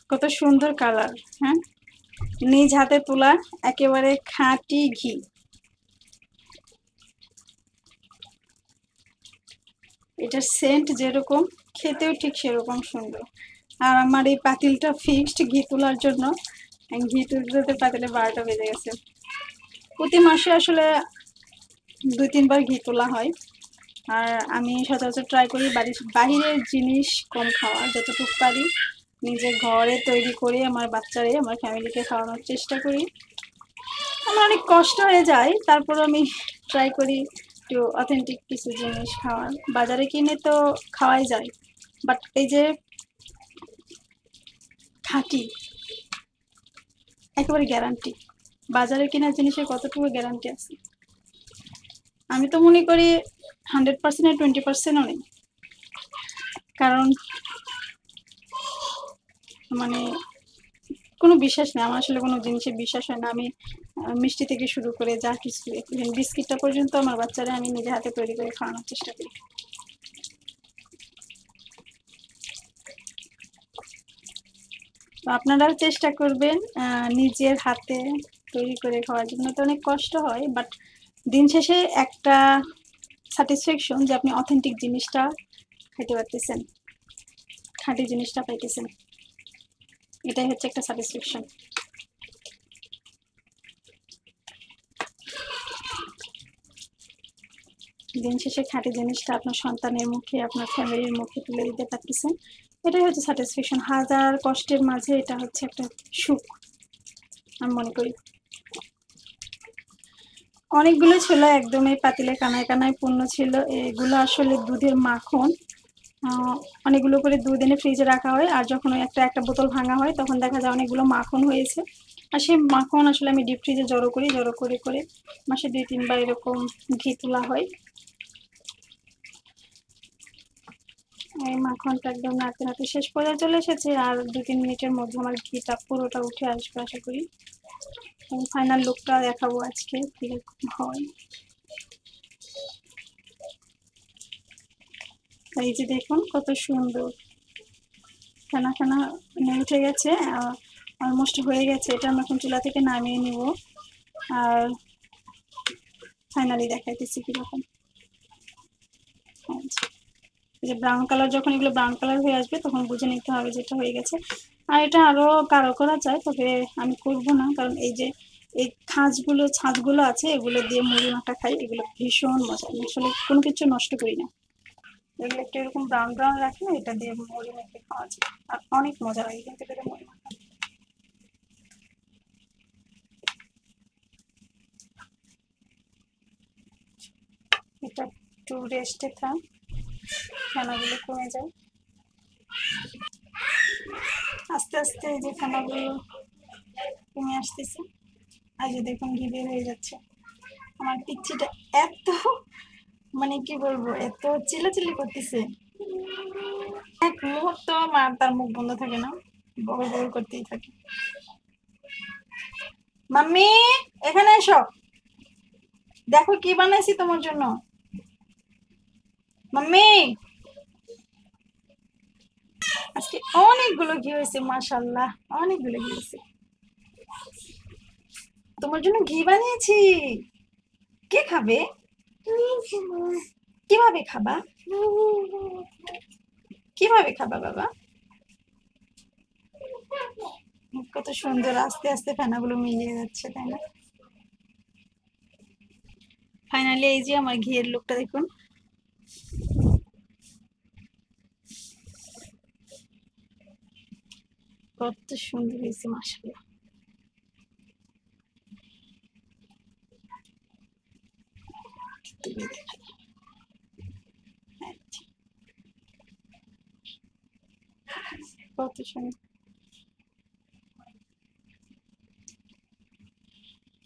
কত সুন্দর কালার। হ্যাঁ, নিজ হাতে তোলা একেবারে খাঁটি ঘি। এটার সেন্ট যেরকম, খেতেও ঠিক সেরকম সুন্দর। আর আমার এই পাতিলটা ফিক্সড ঘি তোলার জন্য। ঘি তুলতে পাতিলে 12টা বেজে গেছে। প্রতি মাসে আসলে 2-3 বার ঘি তোলা হয়। আর আমি সচরাচর ট্রাই করি বাহিরের জিনিস কম খাওয়া, যতটুকু পারি নিজে ঘরে তৈরি করে আমার বাচ্চারে, আমার ফ্যামিলিকে খাওয়ানোর চেষ্টা করি। আমার অনেক কষ্ট হয়ে যায়, তারপর আমি ট্রাই করি একটু অথেন্টিক কিছু জিনিস খাওয়ার। বাজারে কিনে তো খাওয়াই যায়, বাট এই যে খাঁটি, একেবারে গ্যারান্টি। বাজারে কেনা জিনিসের কতটুকু গ্যারান্টি আছে? আমি তো মনে করি 100% 20%ও নেই। কারণ মানে কোনো বিশ্বাস নেই আমার, আসলে কোনো জিনিসে বিশ্বাস হয় না। আমি মিষ্টি থেকে শুরু করে যা কিছু, বিস্কিটটা পর্যন্ত আমার বাচ্চারা আমি নিজে হাতে তৈরি করে খাওয়ানোর চেষ্টা করি। তো আপনারাও চেষ্টা করবেন নিজের হাতে তৈরি করে খাওয়ার জন্য। তো অনেক কষ্ট হয়, বাট দিন শেষে একটা স্যাটিসফ্যাকশন যে আপনি অথেন্টিক জিনিসটা খেতে পারতেছেন, খাঁটি জিনিসটা পাইতেছেন, এটাই হচ্ছে একটা স্যাটিসফ্যাকশন। দিন শেষে খাঁটি জিনিসটা আপনার সন্তানের মুখে, আপনার ফ্যামিলির মুখে তুলে দিতে পারতেছেন, এটাই হচ্ছে স্যাটিসফ্যাকশন। হাজার কষ্টের মাঝে এটা হচ্ছে একটা সুখ, আমি মনে করি। অনেকগুলো ছিল একদম এই পাতিলে কানায় কানায় পূর্ণ ছিল। এগুলো আসলে দুধের মাখন। অনেকগুলো করে দুধ এনে ফ্রিজে রাখা হয়, আর যখন ওই একটা একটা বোতল ভাঙা হয় তখন দেখা যায় অনেকগুলো মাখন হয়েছে। আর সেই মাখন আসলে আমি ডিপ ফ্রিজে জড়ো করি, জড়ো করে করে মাসে 2-3 বার এরকম ঘি তোলা হয়। এই মাখনটা একদম নাড়তে নাড়তে শেষ পর্যায়ে চলে এসেছে, আর 2-3 মিনিটের মধ্যে আমার ঘিটা পুরোটা উঠে আসবে আশা করি। ফাইনাল লুকটা দেখাবো আজকে কিরকম হয়। এই যে দেখুন কত সুন্দর ফেনা ফেনা উঠে গেছে, অলমোস্ট হয়ে গেছে। এটা আমি এখন চুলা থেকে নামিয়ে নিব, আর ফাইনালি দেখাইতেছি কিরকম। যে ব্রাউন কালার, যখন এগুলো ব্রাউন কালার হয়ে আসবে তখন বুঝে নিতে হবে যেটা হয়ে গেছে। আর এটা আরো গাঢ় করা যায়, তবে আমি করব না, কারণ এই যে এই ছাঁচগুলো আছে, এগুলো দিয়ে মুড়ি মাখা খাই, এগুলো ভীষণ মজা। আমি আসলে কোনো কিছু নষ্ট করি না, এগুলো একটু এরকম ব্রাউন ব্রাউন রাখলে এটা দিয়ে মুড়ি মেখে খাওয়া যায়, আর অনেক মজা লাগে কিন্তু এটা মুড়ি মাখা। এটা একটু রেস্টে থাক, ফেনাগুলো কমে যায় আস্তে আস্তে। এই যে ফেনাগুলো কমে আসতেছে, আর যে দেখুন ঘি বের হয়ে যাচ্ছে। আমার পিচ্চিটা এত, মানে কি বলবো, এত চিল্লাচিল্লি করতেছে, এক মুহূর্ত আমার তার মুখ বন্ধ থাকে না, বড় বড় করতেই থাকে। মাম্মি এখানে এসো, দেখো কি বানাইছি তোমার জন্য। মাম্মি আজকে অনেকগুলো ঘি হয়েছে, মাশাআল্লাহ, অনেকগুলো ঘি হয়েছে। তোমার জন্য ঘি বানিয়েছি, কে খাবে? কিভাবে খাবা? কিভাবে খাবা বাবা? কত সুন্দর আস্তে আস্তে ফেনাগুলো মিলিয়ে যাচ্ছে, তাই না? ফাইনালি এই যে আমার ঘিয়ের লুকটা দেখুন, কত সুন্দর হয়েছে মাশাআল্লাহ। কত সুন্দর।